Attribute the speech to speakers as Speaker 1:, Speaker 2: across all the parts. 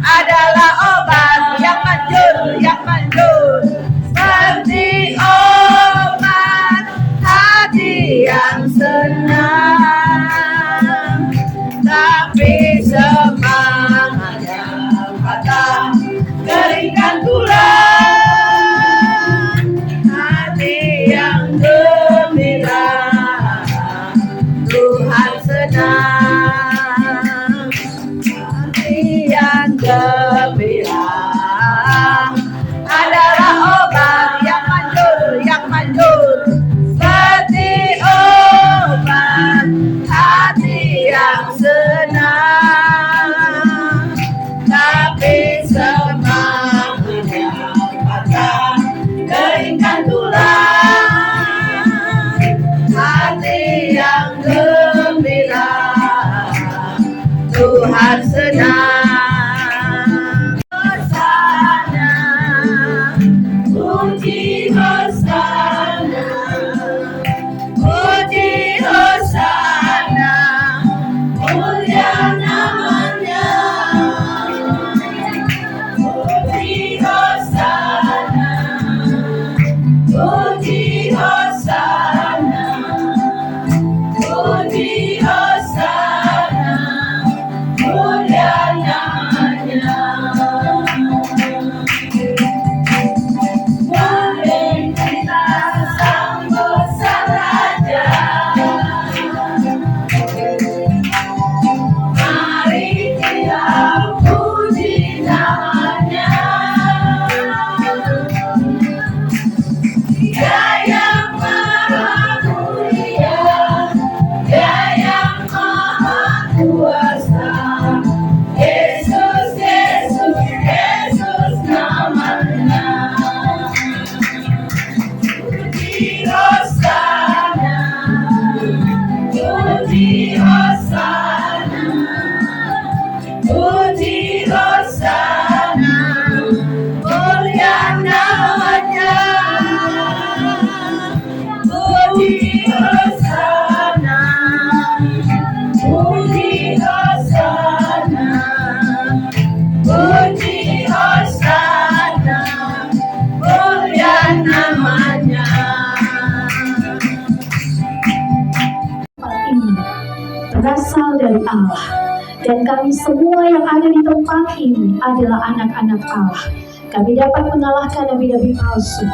Speaker 1: adalah obat yang manjur, seperti obat hati yang senang, tapi semangat yang patah keringkan tulang, hati yang gembira Tuhan senang, hati yang gembira adalah obat yang manjur, seperti obat hati yang senang, tapi semangat yang patah keringkan tulang, hati yang gembira Tuhan senang. Hosana, puji Hosana, puji Hosana, mulia namanya. Puji Hosana, puji Hosana, puji Hosana, mulia namanya. Mari kita sambut sang raja, mari kita puji namanya. Dia yang maha mulia, Dia yang maha kuasa, Yesus, Yesus, Yesus namanya. Puji Hosana, puji Hosana, puji Hosana, mulia namanya. Puji Hosana, puji Hosana, puji Hosana, mulia namanya.
Speaker 2: Ini berasal dari Allah, dan kami semua yang ada di tempat ini adalah anak-anak Allah. Kami dapat mengalahkan nabi-nabi palsu,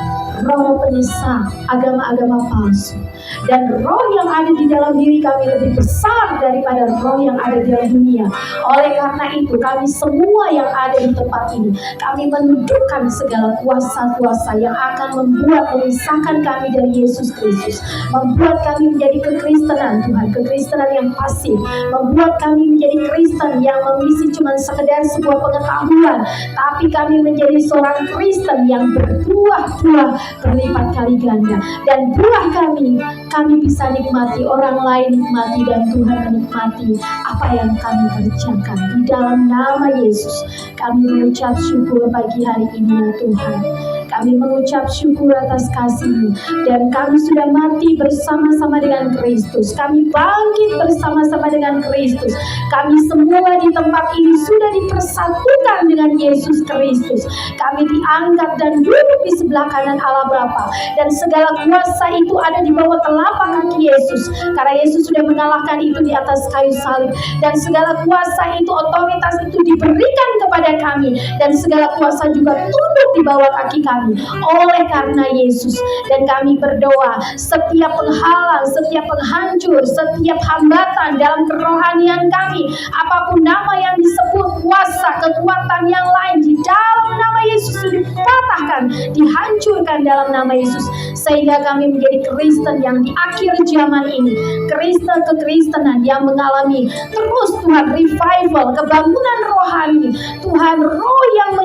Speaker 2: roh penyesat, agama-agama palsu. Dan roh yang ada di dalam diri kami lebih besar daripada roh yang ada di dalam dunia. Oleh karena itu, kami semua yang ada di tempat ini, kami menundukkan segala kuasa-kuasa yang akan membuat memisahkan kami dari Yesus Kristus, membuat kami menjadi kekristenan Tuhan, kekristenan yang pasif, membuat kami menjadi Kristen yang mengisi cuma sekedar sebuah pengetahuan, tapi kami menjadi seorang Kristen yang berbuah-buah berlipat kali ganda. Dan buah kami bisa nikmati, orang lain nikmati, dan Tuhan menikmati apa yang kami kerjakan. Di dalam nama Yesus kami mengucap syukur pagi hari ini ya Tuhan. Kami mengucap syukur atas kasih-Mu, dan kami sudah mati bersama-sama dengan Kristus. Kami bangkit bersama-sama dengan Kristus. Kami semua di tempat ini sudah dipersatukan dengan Yesus Kristus. Kami diangkat dan duduk di sebelah kanan Allah Bapa, dan segala kuasa itu ada di bawah telapak kaki Yesus, karena Yesus sudah mengalahkan itu di atas kayu salib. Dan segala kuasa itu, otoritas itu diberikan kepada kami, dan segala kuasa juga tunduk di bawah kaki kami oleh karena Yesus. Dan kami berdoa, setiap penghalang, setiap penghancur, setiap hambatan dalam kerohanian kami, apapun nama yang disebut, kuasa, kekuatan yang lain, di dalam nama Yesus dipatahkan, dihancurkan dalam nama Yesus, sehingga kami menjadi Kristen yang di akhir zaman ini, kekristenan yang mengalami terus Tuhan revival, kebangunan rohani Tuhan, roh yang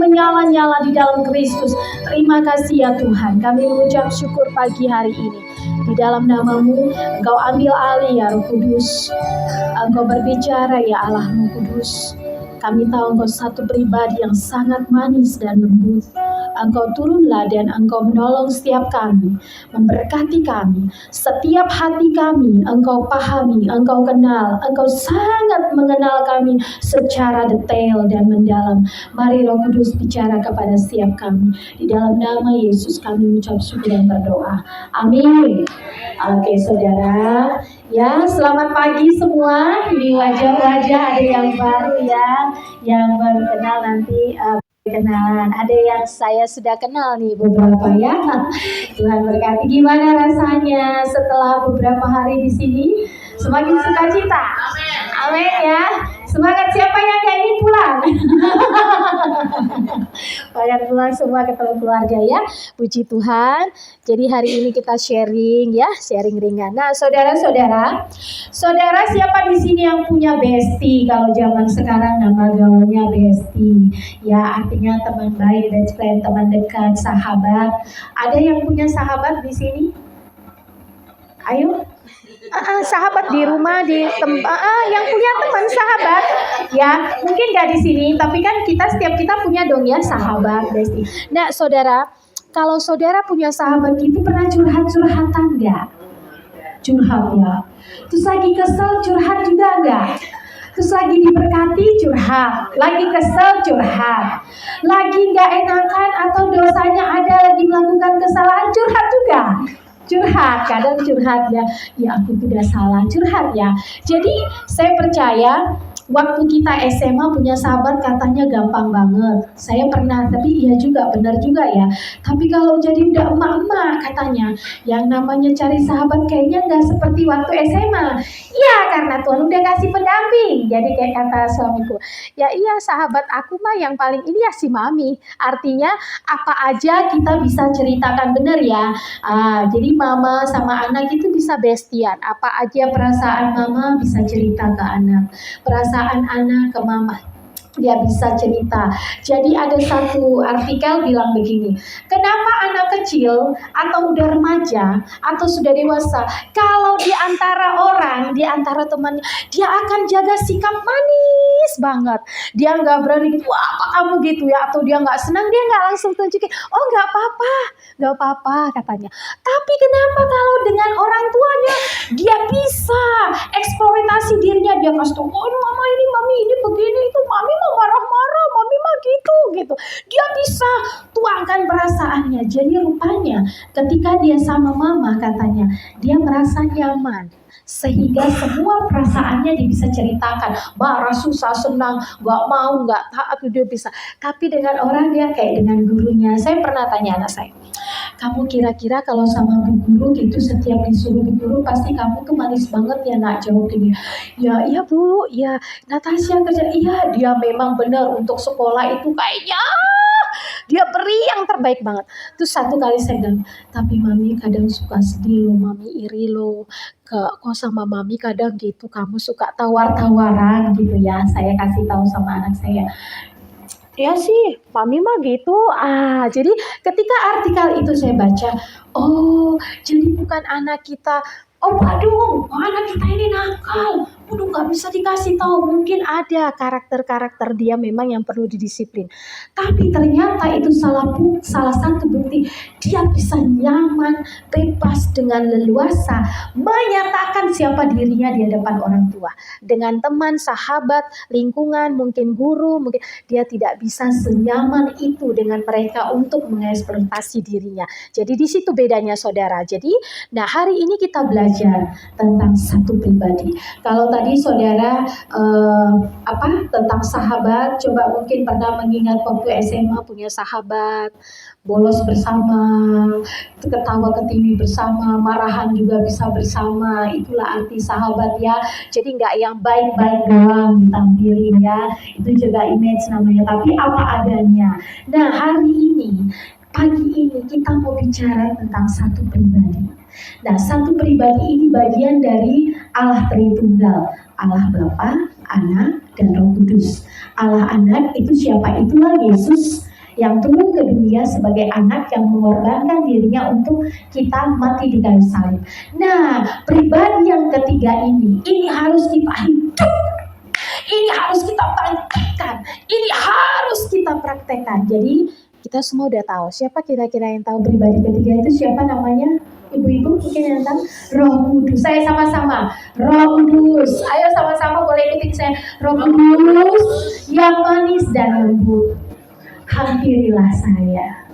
Speaker 2: menyala-nyala, di dalam Kristus. Terima kasih ya Tuhan, kami mengucap syukur pagi hari ini. Di dalam nama-Mu, Engkau ambil alih ya Roh Kudus, Engkau berbicara ya Allah-Mu Kudus. Kami tahu Engkau satu pribadi yang sangat manis dan lembut. Engkau turunlah dan Engkau menolong setiap kami, memberkati kami. Setiap hati kami Engkau pahami, Engkau kenal, Engkau sangat mengenal kami secara detail dan mendalam. Mari Roh Kudus bicara kepada setiap kami. Di dalam nama Yesus kami mengucap syukur dan berdoa. Amin. Oke saudara, ya selamat pagi semua. Ini wajah-wajah ada yang baru ya, yang baru kenal nanti kenalan. Ada yang saya sudah kenal nih beberapa ya. Tuhan berkati. Gimana rasanya setelah beberapa hari di sini? Semakin sukacita. Amin ya. Semangat, siapa yang gak ingin pulang? Pengen pulang semua ketemu keluarga ya. Puji Tuhan. Jadi hari ini kita sharing ya, sharing ringan. Nah, saudara-saudara, siapa di sini yang punya bestie? Kalau zaman sekarang nama gaulnya bestie. Ya, artinya teman baik, best friend, teman dekat, sahabat. Ada yang punya sahabat di sini? Ayo. Sahabat di rumah, di tempat, yang punya teman sahabat ya, mungkin gak di sini, tapi kan setiap kita punya dong ya sahabat, bestie. Nah saudara, kalau saudara punya sahabat gitu, pernah curhat-curhatan gak? Curhat ya, terus lagi kesel curhat juga gak? Terus lagi diberkati curhat, lagi kesel curhat, lagi gak enakan atau dosanya ada, lagi melakukan kesalahan curhat juga. Curhat, kadang curhat ya aku tidak salah, curhat ya. Jadi saya percaya waktu kita SMA punya sahabat katanya gampang banget. Saya pernah, tapi iya juga, benar juga ya. Tapi kalau jadi udah emak-emak katanya, yang namanya cari sahabat kayaknya nggak seperti waktu SMA. Iya, karena Tuhan udah kasih pendamping. Jadi kayak kata suamiku, ya iya sahabat aku mah yang paling ini ya si Mami. Artinya apa aja kita bisa ceritakan, bener ya. Jadi mama sama anak itu bisa bestian. Apa aja perasaan mama bisa cerita ke anak. Perasaan anak ke mama, dia bisa cerita. Jadi ada satu artikel bilang begini, kenapa anak kecil atau udah remaja atau sudah dewasa, kalau di antara orang, di antara temannya, dia akan jaga sikap manis banget. Dia nggak berani, wah apa kamu gitu ya, atau dia nggak senang, dia nggak langsung tunjukin, oh nggak apa-apa katanya. Tapi kenapa kalau dengan orang tuanya, dia bisa eksploitasi dirinya, dia kasih tahu, oh mama ini, mami ini begini, itu mami mau marah-marah, mami mah gitu. Dia bisa tuangkan perasaannya. Jadi rupanya ketika dia sama mama katanya, dia merasa nyaman. sehingga semua perasaannya dia bisa ceritakan, marah, susah, senang, nggak mau, nggak taat, dia bisa. Tapi dengan orang dia kayak dengan gurunya. Saya pernah tanya anak saya, kamu kira-kira kalau sama bu guru gitu setiap disuruh bu guru pasti kamu tuh manis banget ya nak, jawab dia. Ya iya bu, ya Natasha kerja, iya dia memang benar untuk sekolah itu kayaknya dia beri yang terbaik banget. Terus satu kali saya bilang, tapi mami kadang suka sedih loh, mami iri loh. Kok sama mami kadang gitu, kamu suka tawar-tawaran gitu ya. Saya kasih tahu sama anak saya. Ya sih, mami mah gitu. Jadi ketika artikel itu saya baca, oh, jadi bukan anak kita. Oh, aduh, anak kita ini nakal. Udah nggak bisa dikasih tahu. Mungkin ada karakter-karakter dia memang yang perlu didisiplin. Tapi ternyata itu salah satu bukti dia bisa nyaman, bebas dengan leluasa menyatakan siapa dirinya di hadapan orang tua. Dengan teman, sahabat, lingkungan, mungkin guru, mungkin dia tidak bisa senyaman itu dengan mereka untuk mengeksploitasi dirinya. Jadi di situ bedanya saudara. Jadi, nah hari ini kita belajar tentang satu pribadi. Kalau tadi saudara tentang sahabat, coba mungkin pernah mengingat waktu SMA punya sahabat, bolos bersama, ketawa ketiwi bersama, marahan juga bisa bersama. Itulah arti sahabat ya. Jadi nggak yang baik-baik doang ditampilin ya. Itu juga image namanya. Tapi apa adanya. Nah hari ini, pagi ini kita mau bicara tentang satu pribadi. Nah, satu pribadi ini bagian dari Allah Tritunggal, Allah Bapa, Anak, dan Roh Kudus. Allah Anak itu siapa? Itulah Yesus yang turun ke dunia sebagai anak yang mengorbankan dirinya untuk kita mati di kayu salib. Nah, pribadi yang ketiga ini harus kita hidup. Ini harus kita praktekkan. Ini harus kita praktekkan. Jadi, kita semua udah tahu siapa kira-kira yang tahu pribadi ketiga itu siapa namanya? Ibu-ibu mungkin yang tahu? Roh Kudus. Saya sama-sama. Roh Kudus. Ayo sama-sama boleh ikutin saya. Roh Kudus yang manis dan lembut, hampirilah saya.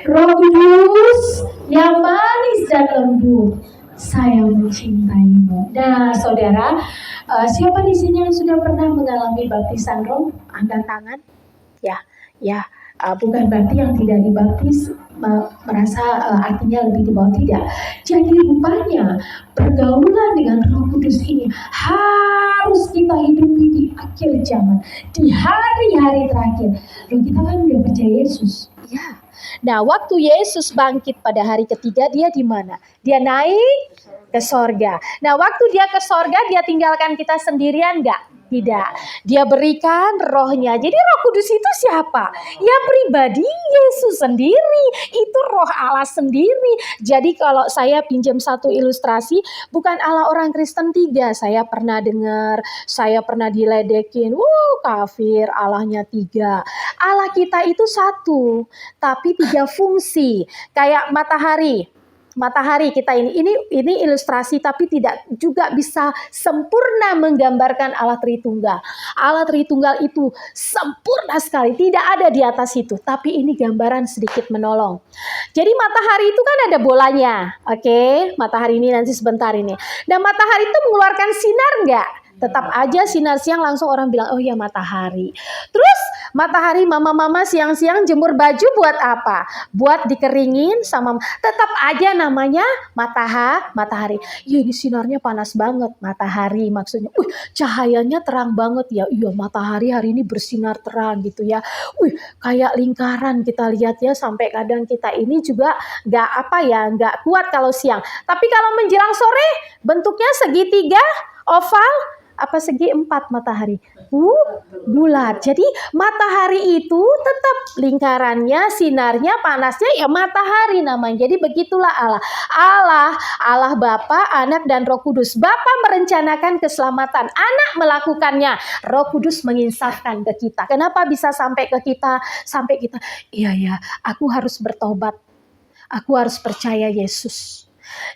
Speaker 2: Roh Kudus yang manis dan lembut, saya mencintaimu. Nah, saudara, siapa di sini yang sudah pernah mengalami baptisan roh? Angkat tangan. Ya. Bukan berarti yang tidak dibaptis merasa artinya lebih di bawah, tidak. Jadi rupanya pergaulan dengan Roh Kudus ini harus kita hidupi di akhir zaman, di hari-hari terakhir. Loh, kita kan udah percaya Yesus. Ya. Nah, waktu Yesus bangkit pada hari ketiga, dia di mana? Dia naik ke sorga. Nah, waktu dia ke sorga, dia tinggalkan kita sendirian nggak? Tidak. Dia berikan rohnya. Jadi Roh Kudus itu siapa? Ya pribadi Yesus sendiri. Itu roh Allah sendiri. Jadi kalau saya pinjam satu ilustrasi, bukan Allah orang Kristen 3. Saya pernah dengar, saya pernah diledekin. Kafir, Allahnya 3. Allah kita itu satu, tapi 3 fungsi. Kayak matahari kita ini ilustrasi, tapi tidak juga bisa sempurna menggambarkan Allah Tritunggal. Allah Tritunggal itu sempurna sekali, tidak ada di atas itu, tapi ini gambaran sedikit menolong. Jadi matahari itu kan ada bolanya, oke? Matahari ini nanti sebentar ini. Nah, matahari itu mengeluarkan sinar enggak? Tetap aja sinar siang langsung orang bilang, oh ya matahari. Terus matahari mama-mama siang-siang jemur baju buat apa? Buat dikeringin sama, tetap aja namanya matahari. Ya ini sinarnya panas banget, matahari maksudnya. Cahayanya terang banget ya. Iya matahari hari ini bersinar terang gitu ya. Kayak lingkaran kita lihat ya, sampai kadang kita ini juga nggak kuat kalau siang. Tapi kalau menjelang sore bentuknya segitiga, oval, apa segi 4 matahari? Bulat. Jadi matahari itu tetap lingkarannya, sinarnya, panasnya ya matahari namanya. Jadi begitulah Allah Bapa, Anak, dan Roh Kudus. Bapa merencanakan keselamatan, Anak melakukannya, Roh Kudus menginsafkan ke kita. Kenapa bisa sampai ke kita? Sampai kita, iya ya, aku harus bertobat. Aku harus percaya Yesus.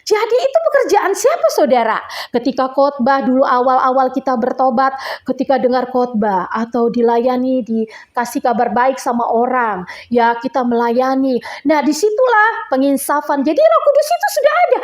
Speaker 3: Jadi itu pekerjaan siapa saudara? Ketika khotbah dulu awal-awal kita bertobat, ketika dengar khotbah atau dilayani, dikasih kabar baik sama orang, ya kita melayani. Nah disitulah penginsafan. Jadi Roh Kudus itu sudah ada,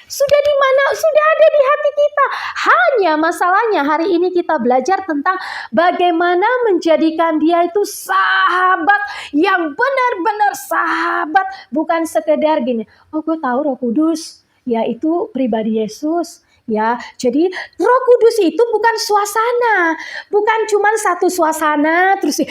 Speaker 3: sudah di mana? Sudah ada di hati kita. Hanya masalahnya hari ini kita belajar tentang bagaimana menjadikan dia itu sahabat yang benar-benar sahabat, bukan sekedar gini. Oh gue tahu Roh Kudus, yaitu pribadi Yesus. Ya, jadi Roh Kudus itu bukan suasana, bukan cuma satu suasana terus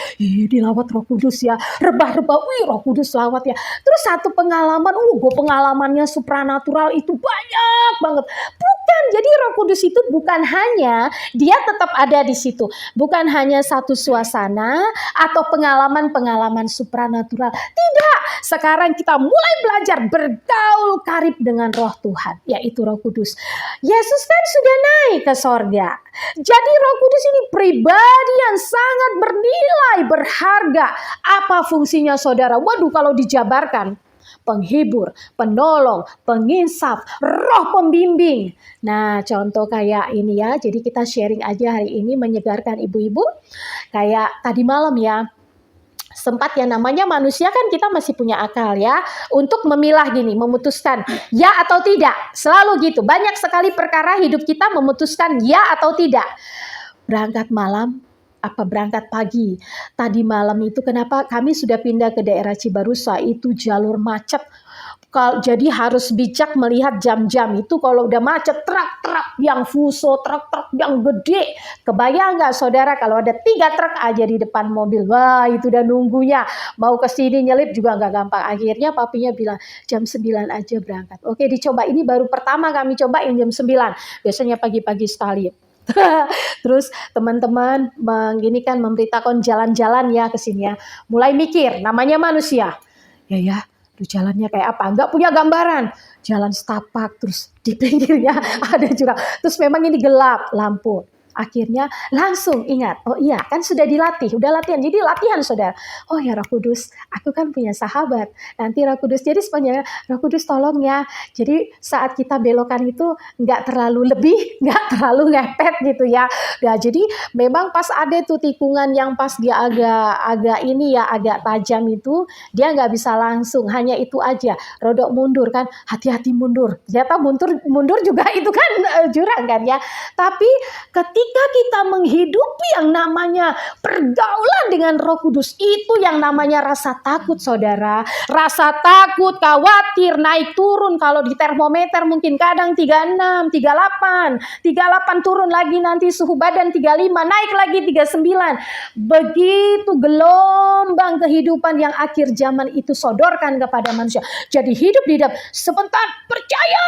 Speaker 3: dilawat Roh Kudus ya, rebah-rebah, Roh Kudus lawat ya. Terus satu pengalaman, gue pengalamannya supranatural itu banyak banget. Bukan, jadi Roh Kudus itu bukan hanya dia tetap ada di situ, bukan hanya satu suasana atau pengalaman-pengalaman supranatural. Tidak, sekarang kita mulai belajar bergaul karib dengan Roh Tuhan, yaitu Roh Kudus. Yesus kan sudah naik ke sorga. Jadi Roh Kudus ini pribadi yang sangat bernilai, berharga. Apa fungsinya saudara? Waduh, kalau dijabarkan. Penghibur, penolong, penginsaf, roh pembimbing. Nah contoh kayak ini ya. Jadi kita sharing aja hari ini menyegarkan ibu-ibu. Kayak tadi malam ya. Sempat ya, namanya manusia kan kita masih punya akal ya, untuk memilah gini, memutuskan ya atau tidak. Selalu gitu, banyak sekali perkara hidup kita memutuskan ya atau tidak. Berangkat malam apa berangkat pagi. Tadi malam itu kenapa kami sudah pindah ke daerah Cibarusa, itu jalur macet. Jadi harus bijak melihat jam-jam itu. Kalau udah macet, truk-truk yang fuso, truk-truk yang gede. Kebayang nggak saudara kalau ada 3 truk aja di depan mobil. Wah itu udah nunggunya. Mau ke sini nyelip juga nggak gampang. Akhirnya papinya bilang jam 9 aja berangkat. Oke dicoba, ini baru pertama kami cobain jam 9. Biasanya pagi-pagi sekali. Terus teman-teman memberitakan jalan-jalan ya ke sini ya. Mulai mikir, namanya manusia. Ya. Duh, jalannya kayak apa? Nggak punya gambaran. Jalan setapak, terus di pinggirnya ada jurang. Terus memang ini gelap, lampu. Akhirnya langsung ingat, oh iya kan sudah dilatih, udah latihan. Jadi latihan saudara. Oh ya Roh Kudus, aku kan punya sahabat. Nanti Roh Kudus, jadi sebenarnya Roh Kudus tolong ya. Jadi saat kita belokan itu nggak terlalu lebih, nggak terlalu ngepet gitu ya. Nah, jadi memang pas ada tuh tikungan yang pas dia agak ini ya, agak tajam itu, dia nggak bisa langsung, hanya itu aja. Rodok mundur kan, hati-hati mundur. Ternyata mundur juga itu kan jurang kan ya. Tapi ketika kita menghidupi yang namanya pergaulan dengan Roh Kudus, itu yang namanya rasa takut saudara. Rasa takut, khawatir, naik turun. Kalau di termometer mungkin kadang 36, 38, 38 turun lagi, nanti suhu badan 35, naik lagi 39. Begitu gelombang kehidupan yang akhir zaman itu sodorkan kepada manusia. Jadi hidup di dalam sebentar percaya,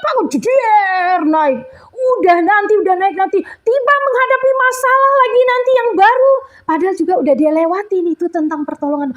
Speaker 3: bangun jeder, naik. Udah naik nanti tiba menghadapi masalah lagi nanti yang baru, padahal juga udah dia lewatin itu tentang pertolongan.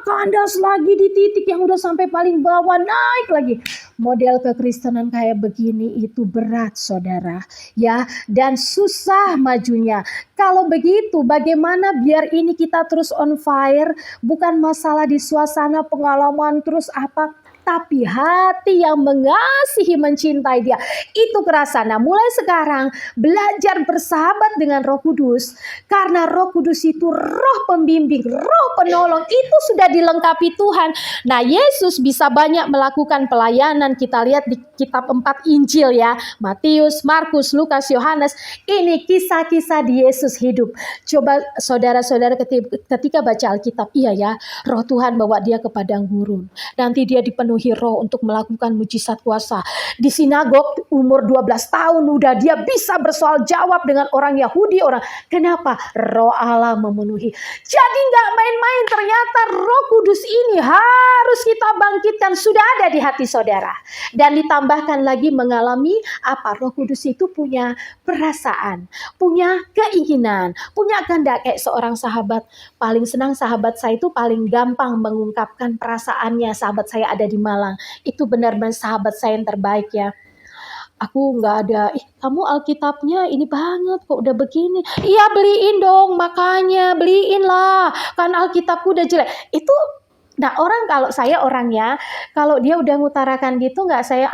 Speaker 3: Kandas lagi di titik yang udah sampai paling bawah, naik lagi. Model kekristenan kayak begini itu berat saudara ya, dan susah majunya. Kalau begitu bagaimana biar ini kita terus on fire? Bukan masalah di suasana pengalaman terus apa, tapi hati yang mengasihi, mencintai dia. Itu kerasa. Nah mulai sekarang belajar bersahabat dengan Roh Kudus. Karena Roh Kudus itu roh pembimbing, roh penolong. Itu sudah dilengkapi Tuhan. Nah Yesus bisa banyak melakukan pelayanan. Kita lihat di kitab 4 Injil ya. Matius, Markus, Lukas, Yohanes. Ini kisah-kisah di Yesus hidup. Coba saudara-saudara ketika baca Alkitab. Iya ya, roh Tuhan bawa dia ke padang gurun. Nanti dia dipenuhi Roh untuk melakukan mujizat kuasa. Di sinagog umur 12 tahun udah dia bisa bersoal jawab dengan orang Yahudi. Kenapa? Roh Allah memenuhi. Jadi nggak main-main, ternyata Roh Kudus ini harus kita bangkitkan, sudah ada di hati saudara. Dan ditambahkan lagi mengalami apa? Roh Kudus itu punya perasaan, punya keinginan, punya kehendak. Kayak seorang sahabat, paling senang sahabat saya itu paling gampang mengungkapkan perasaannya. Sahabat saya ada di Malang, itu benar-benar sahabat saya yang terbaik ya. Aku nggak ada, kamu Alkitabnya ini banget kok udah begini. Iya beliin dong, makanya beliin lah, kan Alkitabku udah jelek. Itu Nah, orang kalau saya orangnya, kalau dia udah ngutarakan gitu nggak saya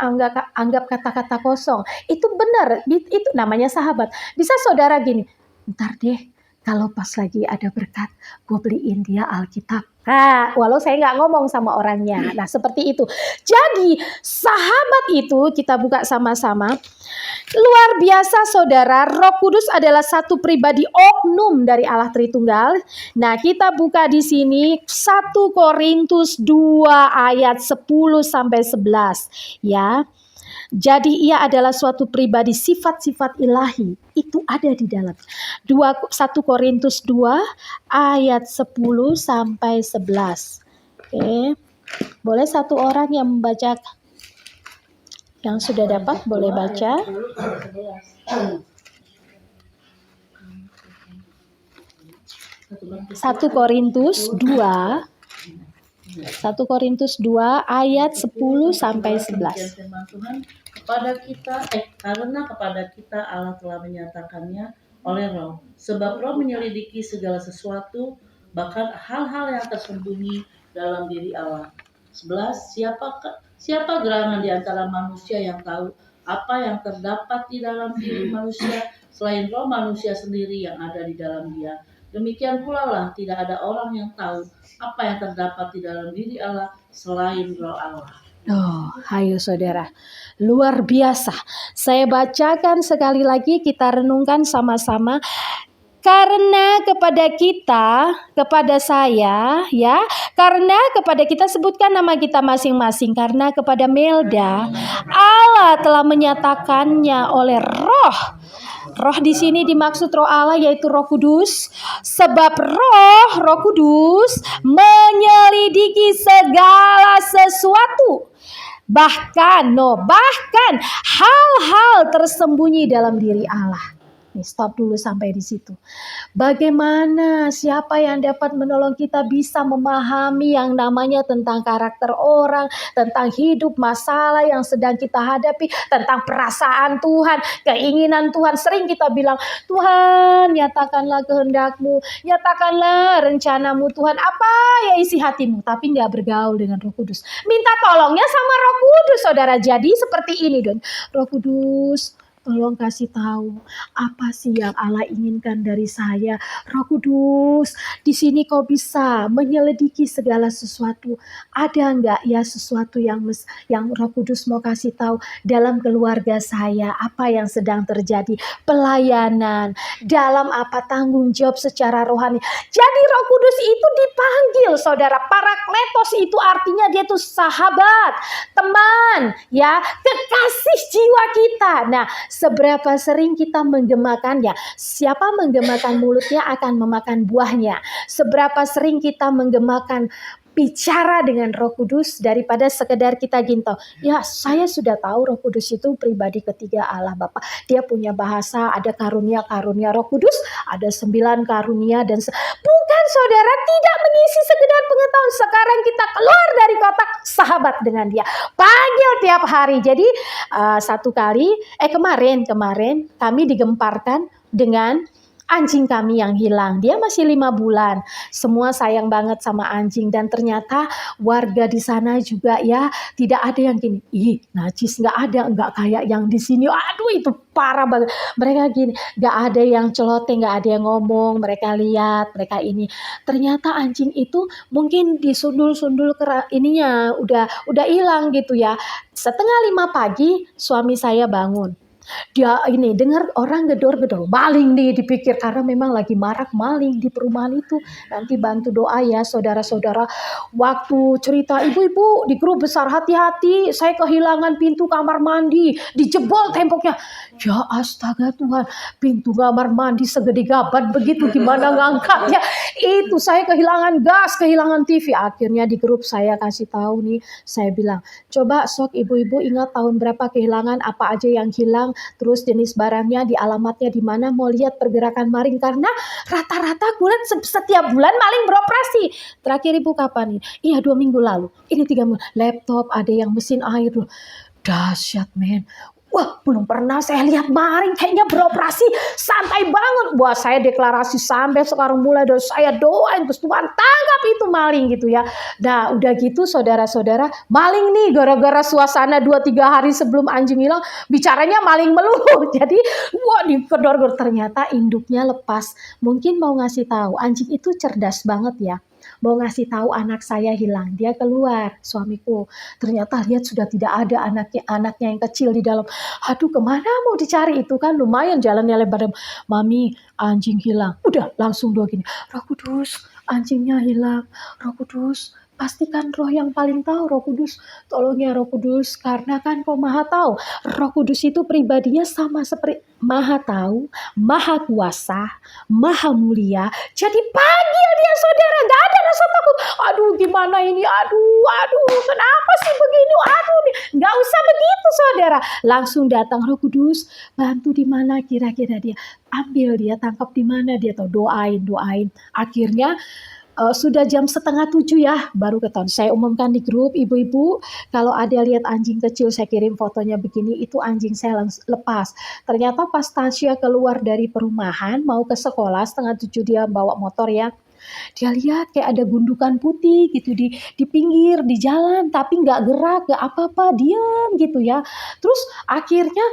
Speaker 3: anggap kata-kata kosong. Itu benar, itu namanya sahabat. Bisa saudara gini, ntar deh kalau pas lagi ada berkat, gue beliin dia Alkitab. Nah, walau saya nggak ngomong sama orangnya. Nah, seperti itu. Jadi, sahabat itu kita buka sama-sama. Luar biasa saudara, Roh Kudus adalah satu pribadi oknum dari Allah Tritunggal. Nah, kita buka di sini 1 Korintus 2 ayat 10 sampai 11 ya. Jadi ia adalah suatu pribadi, sifat-sifat ilahi itu ada di dalam 1 Korintus 2 ayat 10 sampai 11. Oke. Boleh satu orang yang membaca, yang sudah dapat boleh baca. 1 Korintus 2 ayat 10 sampai 11.
Speaker 4: Firman Tuhan karena kepada kita Allah telah menyatakannya oleh Roh, sebab Roh menyelidiki segala sesuatu, bahkan hal-hal yang tersembunyi dalam diri Allah. 11. Siapa gerangan di antara manusia yang tahu apa yang terdapat di dalam diri manusia selain roh manusia sendiri yang ada di dalam dia? Demikian pula lah tidak ada orang yang tahu apa yang terdapat di dalam diri Allah selain roh Allah.
Speaker 3: Oh, ayo saudara, luar biasa. Saya bacakan sekali lagi, kita renungkan sama-sama. Karena kepada kita, kepada saya ya, karena kepada kita, sebutkan nama kita masing-masing. Karena kepada Melda, Allah telah menyatakannya oleh Roh. Roh di sini dimaksud Roh Allah, yaitu Roh Kudus. Sebab Roh Kudus menyelidiki segala sesuatu. Bahkan hal-hal tersembunyi dalam diri Allah. Stop dulu sampai di situ. Bagaimana, siapa yang dapat menolong kita bisa memahami yang namanya tentang karakter orang, tentang hidup, masalah yang sedang kita hadapi, tentang perasaan Tuhan, keinginan Tuhan. Sering kita bilang, Tuhan nyatakanlah kehendak-Mu, nyatakanlah rencanamu Tuhan, apa ya isi hatimu, tapi nggak bergaul dengan Roh Kudus. Minta tolongnya sama Roh Kudus, saudara. Jadi seperti ini, Don. Roh Kudus, tolong kasih tahu apa sih yang Allah inginkan dari saya. Roh Kudus, di sini kau bisa menyelidiki segala sesuatu. Ada enggak ya sesuatu yang Roh Kudus mau kasih tahu dalam keluarga saya, apa yang sedang terjadi, pelayanan, dalam apa tanggung jawab secara rohani. Jadi Roh Kudus itu dipanggil, saudara. Parakletos itu artinya dia itu sahabat, teman, ya, kekasih jiwa kita. Nah, seberapa sering kita menggemakannya? Siapa menggemakan mulutnya akan memakan buahnya. Seberapa sering kita menggemakan bicara dengan Roh Kudus daripada sekedar kita ginto. Ya, saya sudah tahu Roh Kudus itu pribadi ketiga Allah Bapa. Dia punya bahasa, ada karunia-karunia Roh Kudus, ada 9 karunia dan bukan, saudara, tidak mengisi sekedar pengetahuan. Sekarang kita keluar dari kotak, sahabat dengan dia. Panggil tiap hari. Jadi kemarin kami digemparkan dengan anjing kami yang hilang. Dia masih 5 bulan. Semua sayang banget sama anjing. Dan ternyata warga di sana juga ya, tidak ada yang gini, ih najis, nggak ada, nggak kayak yang di sini. Aduh, itu parah banget. Mereka gini, nggak ada yang celoteh, nggak ada yang ngomong. Mereka lihat, mereka ini. Ternyata anjing itu mungkin disundul-sundul ininya udah hilang gitu ya. 4:30 pagi suami saya bangun. Dia ini dengar orang gedor-gedor, maling nih dipikir, karena memang lagi marak maling di perumahan itu. Nanti bantu doa ya saudara-saudara. Waktu cerita, ibu-ibu di grup besar, hati-hati saya kehilangan pintu kamar mandi, dijebol temboknya. Ya astaga Tuhan, pintu kamar mandi segede gaban begitu, gimana ngangkatnya? Itu saya kehilangan gas, kehilangan TV. Akhirnya di grup saya kasih tahu nih, saya bilang, coba sok ibu-ibu ingat tahun berapa kehilangan, apa aja yang hilang, terus jenis barangnya, di alamatnya di mana, mau lihat pergerakan maling, karena rata-rata bulan setiap bulan maling beroperasi. Terakhir ibu kapan nih? Iya 2 minggu lalu. Ini 3 minggu. Laptop, ada yang mesin air. Dahsyat men. Wah, belum pernah saya lihat maling kayaknya beroperasi santai banget. Wah, saya deklarasi sampai sekarang mulai dari saya doain terus Tuhan tangkap itu maling gitu ya. Nah, udah gitu saudara-saudara, maling nih gara-gara suasana 2-3 hari sebelum anjing hilang, bicaranya maling melulu. Jadi, wah dikedor-gedor ternyata induknya lepas. Mungkin mau ngasih tahu, anjing itu cerdas banget ya. Mau ngasih tahu anak saya hilang, dia keluar, suamiku. Ternyata lihat sudah tidak ada anaknya yang kecil di dalam. Aduh, kemana mau dicari, itu kan lumayan jalannya lebar. Mami, anjing hilang. Udah langsung doa gini, Roh Kudus, anjingnya hilang. Roh Kudus, pastikan Roh yang paling tahu. Roh Kudus, tolong ya Roh Kudus, karena kan Kau Maha Tahu. Roh Kudus itu pribadinya sama seperti Maha Tahu, Maha Kuasa, Maha Mulia. Jadi panggil dia saudara, gak ada rasa takut. Aduh gimana ini, aduh kenapa sih begini, aduh gak usah begitu saudara. Langsung datang, Roh Kudus bantu di mana kira-kira dia, ambil dia, tangkap di mana dia, atau doain. Akhirnya sudah jam 6:30 ya, baru ketahuan. Saya umumkan di grup, ibu-ibu kalau ada lihat anjing kecil, saya kirim fotonya begini, itu anjing saya lepas. Ternyata pas Tasya keluar dari perumahan mau ke sekolah 6:30, dia bawa motor ya. Dia lihat kayak ada gundukan putih gitu di pinggir di jalan, tapi nggak gerak, nggak apa-apa, diam gitu ya. Terus akhirnya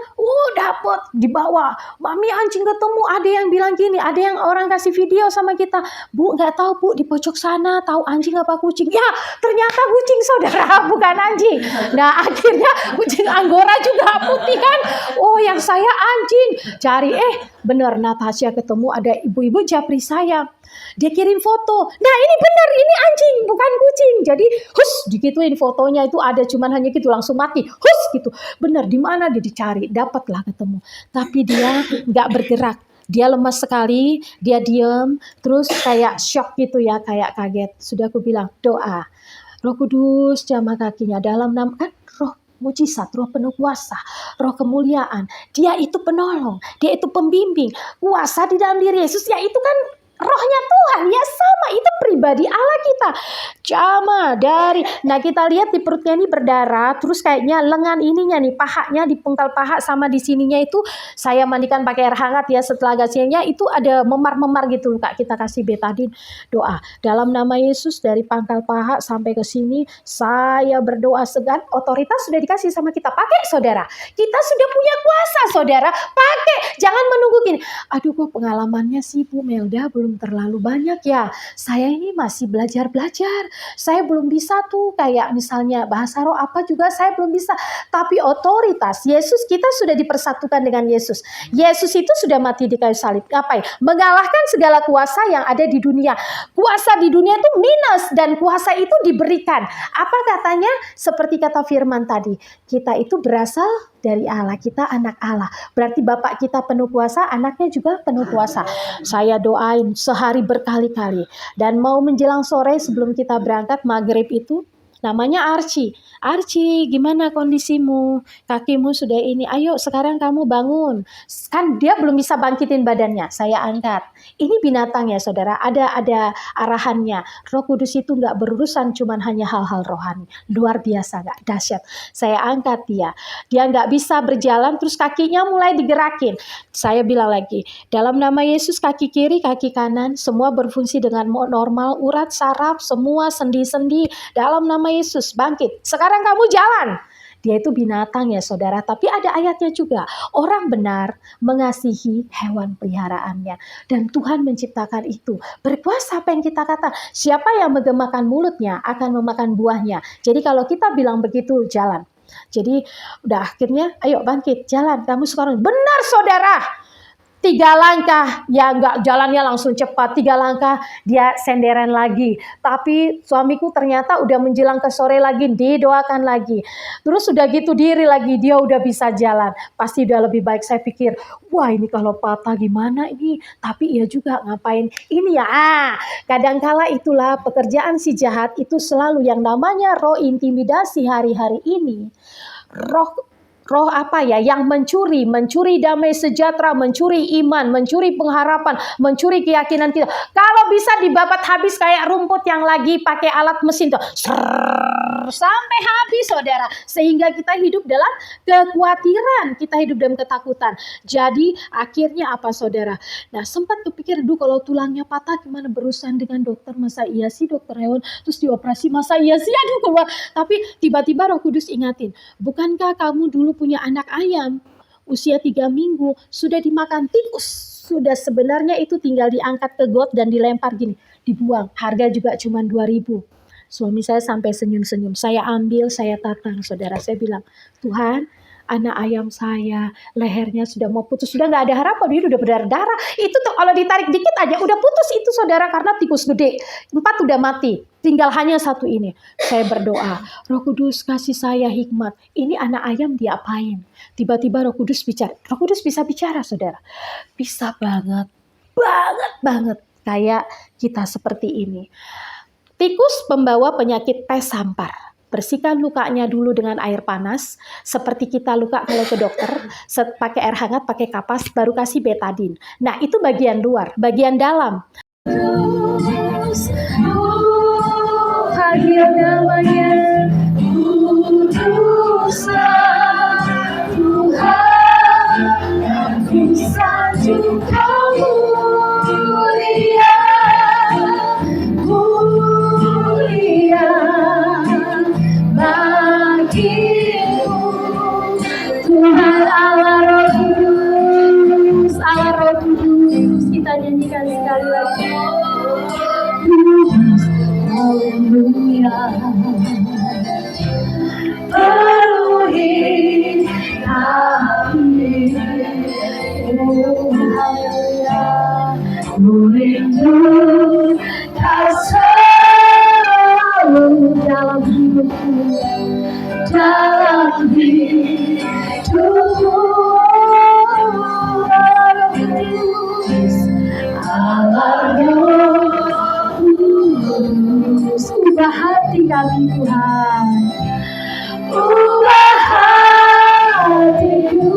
Speaker 3: dapet dibawa, mami anjing ketemu. Ada yang bilang gini, ada yang orang kasih video sama kita, Bu nggak tahu Bu di pojok sana tahu anjing apa kucing. Ya ternyata kucing saudara, bukan anjing. Nah akhirnya kucing Anggora juga putih kan. Oh yang saya anjing, cari bener Natasha ketemu, ada ibu-ibu japri saya. Dia kirim foto. Nah ini benar, ini anjing bukan kucing. Jadi dikituin fotonya, itu ada cuman hanya gitu langsung mati. Gitu. Benar, di mana dia dicari, dapatlah ketemu. Tapi dia nggak bergerak. Dia lemas sekali, dia diam, terus kayak shock gitu ya, kayak kaget. Sudah aku bilang, doa. Roh Kudus jamah kakinya dalam nama, kan roh mujizat, roh penuh kuasa, roh kemuliaan. Dia itu penolong, dia itu pembimbing. Kuasa di dalam diri Yesus, ya itu kan rohnya Tuhan, ya sama, itu pribadi Allah kita. Jamah dari, nah kita lihat di perutnya ini berdarah, terus kayaknya lengan ininya nih, pahanya di pengkal paha sama di sininya itu saya mandikan pakai air hangat ya, setelah gasnya itu ada memar-memar gitu Kak, kita kasih betadin. Doa dalam nama Yesus, dari pangkal paha sampai ke sini saya berdoa segan, otoritas sudah dikasih sama kita, pakai saudara. Kita sudah punya kuasa saudara, pakai, jangan menunggu gini. Aduh kok pengalamannya sih Bu Melda belum terlalu banyak ya. Saya ini masih belajar. Saya belum bisa tuh kayak misalnya bahasa roh apa juga saya belum bisa. Tapi otoritas Yesus, kita sudah dipersatukan dengan Yesus. Yesus itu sudah mati di kayu salib. Ngapain? Mengalahkan segala kuasa yang ada di dunia. Kuasa di dunia itu minus dan kuasa itu diberikan. Apa katanya? Seperti kata firman tadi, kita itu berasal dari Allah, kita anak Allah. Berarti Bapak kita penuh kuasa, anaknya juga penuh kuasa. Saya doain sehari berkali-kali. Dan mau menjelang sore sebelum kita berangkat maghrib itu, namanya Archie. Archie, gimana kondisimu? Kakimu sudah ini. Ayo sekarang kamu bangun. Kan dia belum bisa bangkitin badannya. Saya angkat. Ini binatang ya saudara. Ada arahannya. Roh Kudus itu nggak berurusan cuman hanya hal-hal rohani. Luar biasa, nggak dahsyat. Saya angkat dia. Dia nggak bisa berjalan. Terus kakinya mulai digerakin. Saya bilang lagi. Dalam nama Yesus, kaki kiri, kaki kanan. Semua berfungsi dengan normal. Urat, saraf, semua sendi-sendi. Dalam nama Yesus bangkit. Sekarang kamu jalan. Dia itu binatang ya saudara, tapi ada ayatnya juga. Orang benar mengasihi hewan peliharaannya. Dan Tuhan menciptakan itu. Berkuasa apa yang kita kata. Siapa yang menggemakan mulutnya akan memakan buahnya. Jadi kalau kita bilang begitu, jalan. Jadi udah akhirnya ayo bangkit, jalan. Kamu sekarang benar saudara. 3 langkah, ya enggak jalannya langsung cepat. 3 langkah dia senderan lagi. Tapi suamiku ternyata udah menjelang ke sore lagi, didoakan lagi. Terus udah gitu diri lagi, dia udah bisa jalan. Pasti udah lebih baik. Saya pikir, wah ini kalau patah gimana ini. Tapi ia juga ngapain ini ya. Kadangkala itulah pekerjaan si jahat itu selalu yang namanya roh intimidasi hari-hari ini. Roh apa ya, yang mencuri damai sejahtera, mencuri iman, mencuri pengharapan, mencuri keyakinan kita. Kalau bisa dibabat habis kayak rumput yang lagi pakai alat mesin tuh. sampai habis saudara. Sehingga kita hidup dalam kekhawatiran, kita hidup dalam ketakutan. Jadi akhirnya apa saudara? Nah sempat kepikir, duh kalau tulangnya patah gimana, berurusan dengan dokter, masa iya sih dokter hewan, terus dioperasi masa iya sih, aduh keluar. Tapi tiba-tiba Roh Kudus ingatin, bukankah kamu dulu punya anak ayam? Usia 3 minggu sudah dimakan tikus, sudah sebenarnya itu tinggal diangkat ke got dan dilempar gini, dibuang, harga juga cuma 2.000. Suami saya sampai senyum-senyum, saya ambil, saya tatang saudara, saya bilang, Tuhan anak ayam saya lehernya sudah mau putus, sudah nggak ada harapan, dia udah berdarah-darah, itu tuh kalau ditarik dikit aja udah putus itu saudara, karena tikus gede, 4 udah mati, tinggal hanya 1 ini. Saya berdoa, Roh Kudus kasih saya hikmat, ini anak ayam diapain? Tiba-tiba Roh Kudus bicara, Roh Kudus bisa bicara saudara, bisa banget kayak kita seperti ini. Tikus pembawa penyakit pes sampar. Bersihkan lukanya dulu dengan air panas, seperti kita luka kalau ke dokter, pakai air hangat, pakai kapas, baru kasih betadin. Nah itu bagian luar, bagian dalam. Panggil namanya, Kuduslah Tuhan, aku sanjung kamu mulia, mulia bagimu Tuhan Allah Roh Kudus, Allah Roh Kudus. Kita nyanyikan sekali lagi, Kudus, haleluya, penuhi kami, oh haleluya, ku rindu kau selalu dalam hidupku, dalam hidupku, Allah Roh Kudus, ubah hati kami Tuhan, ubah hatiku,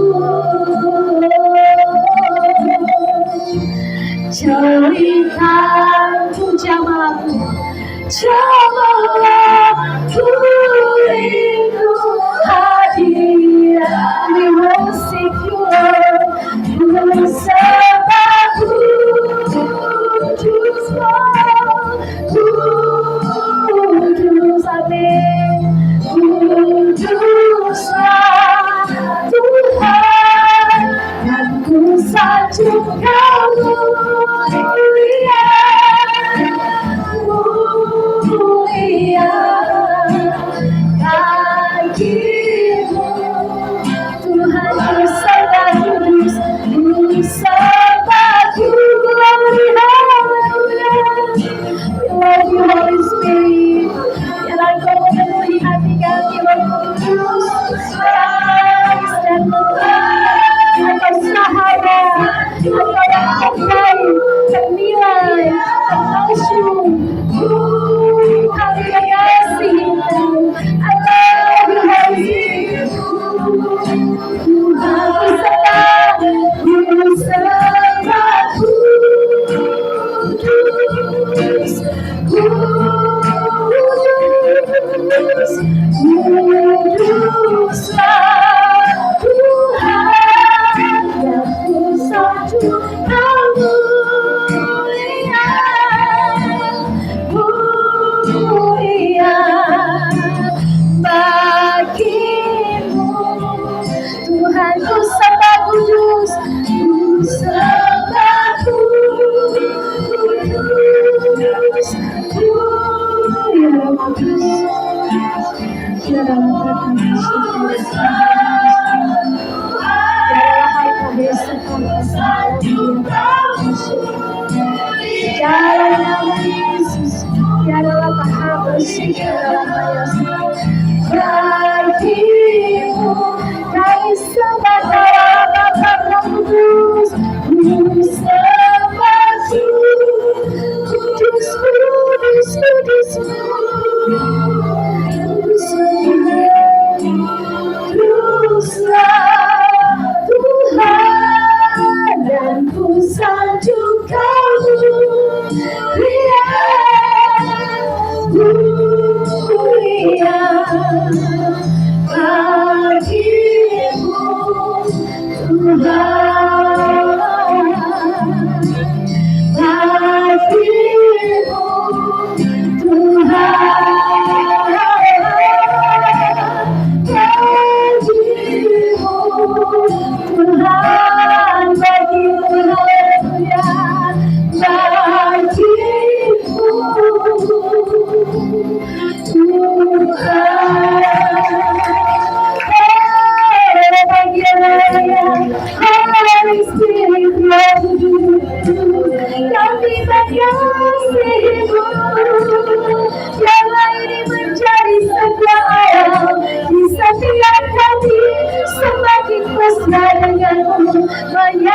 Speaker 3: ceritaku jamaku, jamalah ku rindu hadir, we worship you Lord, ku sembah Kudus, Kudus, amin, Kuduslah Tuhan, dan ku sanjung kamu mulia, mulia bagimu Tuhan, ku sembah Kudus, ku sembah Glory, hallelujah, we love you Holy Spirit, biarlah Kau memenuhi hati kami Roh Kudus, Kais dan menteri, Engkau sahabat, Engkau yang terbaik, ternilai, termasyur, kami mengasihimu, I love you Holy Spirit, Tuhan ku sembah Kudus, Kuduslah Tuhan, yang ku sanjung kamu mulia, mulia bagimu Tuhan, ku sembah Kudus, ku sembah Kudus, Kudus,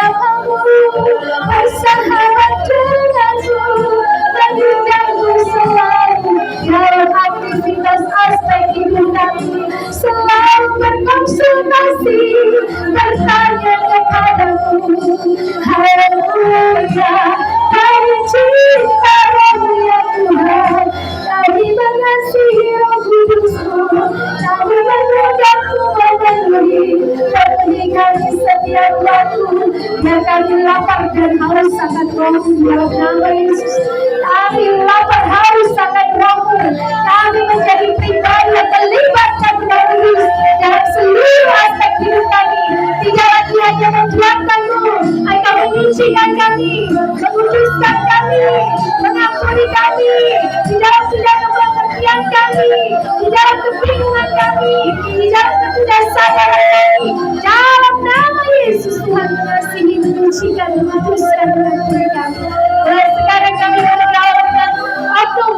Speaker 2: namamu, bersahabat denganmu, mendengarmu selalu dalam aktivitas aspek hidup kami, selalu berkonsultasi, bertanya kepadamu. Haleluya, dari cinta-Mu ya Tuhan, kami mengasihi Roh Kudus-Mu, kami mengucapku memenuhi kami setiap waktu, biar kami lapar dan haus akan Roh-Mu dalam nama Yesus. Kami lapar haus akan Roh-Mu, kami menjadi pribadi yang melibatkan Roh Kudus dalam seluruh aspek hidup kami. Tidak lagi hanya membuatkan-Mu, Engkau menyucikan kami, menguduskan kami, mengampuni kami di dalam segala pengertian kami, di dalam kebingungan kami, di dalam ketidaksabaran kami. Dalam nama Yesus, Tuhan mengasihi, menyucikan, menguduskan, mengampuni kami. Dan sekarang kami mengenalkan oknum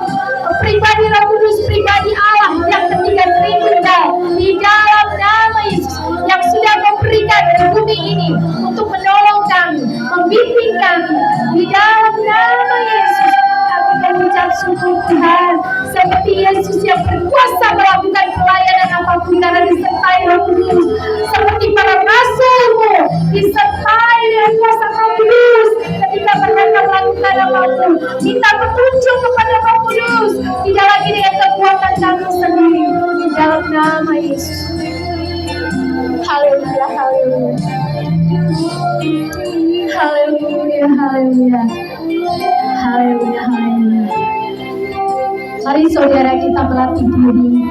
Speaker 2: pribadi Roh Kudus, pribadi Allah yang ketiga Tritunggal di dalam nama Yesus, yang sudah memberikan di bumi ini untuk menolong kami, membimbing kami di dalam nama Yesus. Kami mengucap syukur Tuhan, seperti Yesus yang berkuasa melakukan pelayanan apapun karena disertai Roh Kudus, seperti para rasul-Mu disertai dengan kuasa Roh Kudus. Ketika mereka melakukan apapun, minta petunjuk kepada Roh Kudus, tidak lagi dengan kekuatan kami sendiri, di dalam nama Yesus. Haleluya, haleluya, haleluya, haleluya, haleluya, haleluya. Mari saudara kita melatih diri.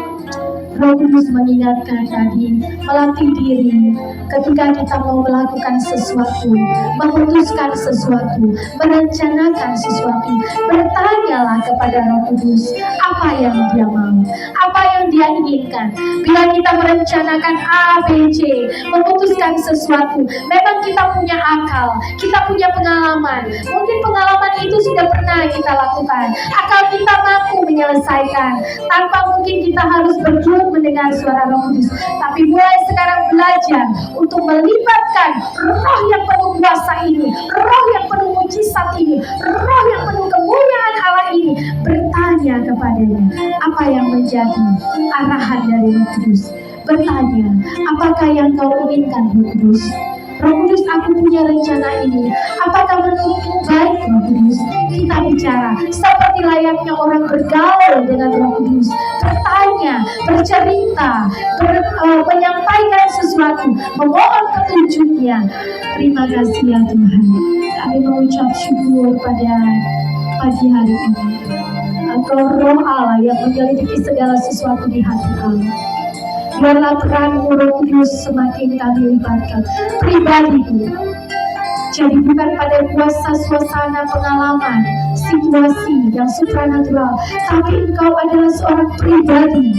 Speaker 2: Roh Kudus mengingatkan tadi, melatih diri ketika kita mau melakukan sesuatu, memutuskan sesuatu, merencanakan sesuatu. Bertanyalah kepada Roh Kudus apa yang Dia mau, apa yang Dia inginkan. Bila kita merencanakan A, B, C, memutuskan sesuatu, memang kita punya akal, kita punya pengalaman. Mungkin pengalaman itu sudah pernah kita lakukan, akal kita mampu menyelesaikan tanpa mungkin kita harus berjuang mendengar suara Roh Kudus. Tapi mulai sekarang belajar untuk melibatkan Roh yang penuh kuasa ini, Roh yang penuh mujizat ini, Roh yang penuh kemuliaan Allah ini. Bertanya kepadanya apa yang menjadi arahan dari Roh Kudus. Bertanya, apakah yang kau inginkan Roh Kudus? Roh Kudus, aku punya rencana ini. Apakah menurutmu baik, Roh Kudus? Kita bicara seperti layaknya orang bergaul dengan Roh Kudus. Bertanya, bercerita, menyampaikan sesuatu, memohon petunjuknya. Terima kasih ya Tuhan. Kami mengucap syukur pada pagi hari ini. Engkau Roh Allah yang menyelidiki segala sesuatu di hati kami. Biarlah peran Roh Kudus semakin kami libatkan pribadiku. Jadi bukan pada kuasa suasana pengalaman, situasi yang supranatural, tapi engkau adalah seorang pribadi,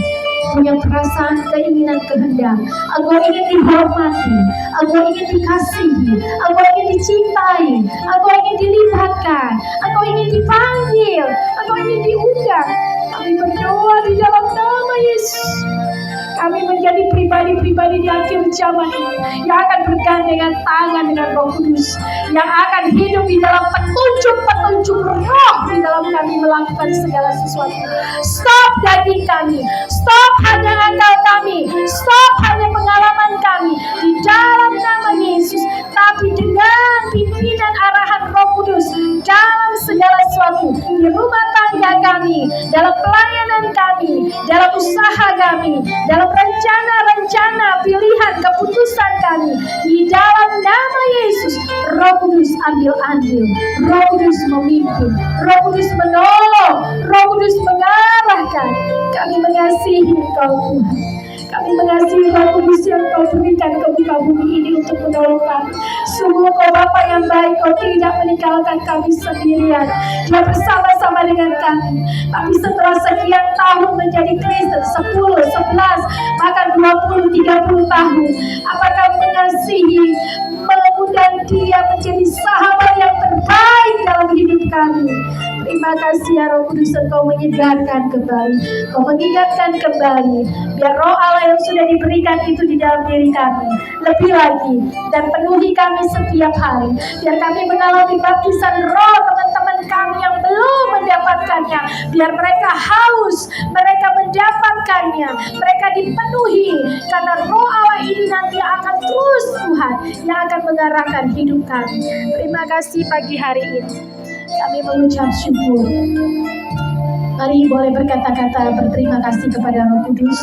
Speaker 2: punya perasaan, keinginan, kehendak. Engkau ingin dihormati, engkau ingin dikasihi, engkau ingin dicintai, engkau ingin dilibatkan, engkau ingin dipanggil, engkau ingin diundang. Kami berdoa di dalam nama Yesus. Kami menjadi pribadi-pribadi di akhir zaman ini yang akan bergandengan tangan dengan Roh Kudus, yang akan hidup di dalam petunjuk-petunjuk Roh di dalam kami melakukan segala sesuatu. Stop daging kami, stop hanya akal kami, stop hanya pengalaman kami di dalam nama Yesus, tapi dengan pimpinan arahan Roh Kudus dalam segala sesuatu di rumah tangga kami, dalam pelayanan kami, dalam usaha kami, dalam rencana-rencana, pilihan, keputusan kami. Di dalam nama Yesus, Roh Kudus ambil andil, Roh Kudus memimpin, Roh Kudus menolong, Roh Kudus mengarahkan. Kami mengasihi Engkau Tuhan. Kami mengasihi Roh Kudus yang Kau berikan ke muka bumi ini untuk menolong kami. Sungguh Kau Bapa yang baik, Kau tidak meninggalkan kami sendirian. Dia bersama-sama dengan kami. Tapi setelah sekian tahun menjadi Kristen, 10, 11, bahkan 20, 30 tahun, apakah mengasihi, mengundang Dia menjadi sahabat yang terbaik dalam hidup kami? Terima kasih ya Roh Kudus, Engkau menyegarkan kembali, Engkau mengingatkan kembali. Biar roh Allah yang sudah diberikan itu di dalam diri kami lebih lagi, dan penuhi kami setiap hari. Biar kami mengalami baptisan roh teman-teman kami yang belum mendapatkannya. Biar mereka haus, mereka mendapatkannya, mereka dipenuhi. Karena roh Allah ini nanti akan terus Tuhan yang akan mengarahkan hidup kami. Terima kasih pagi hari ini. Kami mengucap syukur. Mari boleh berkata-kata berterima kasih kepada Roh Kudus.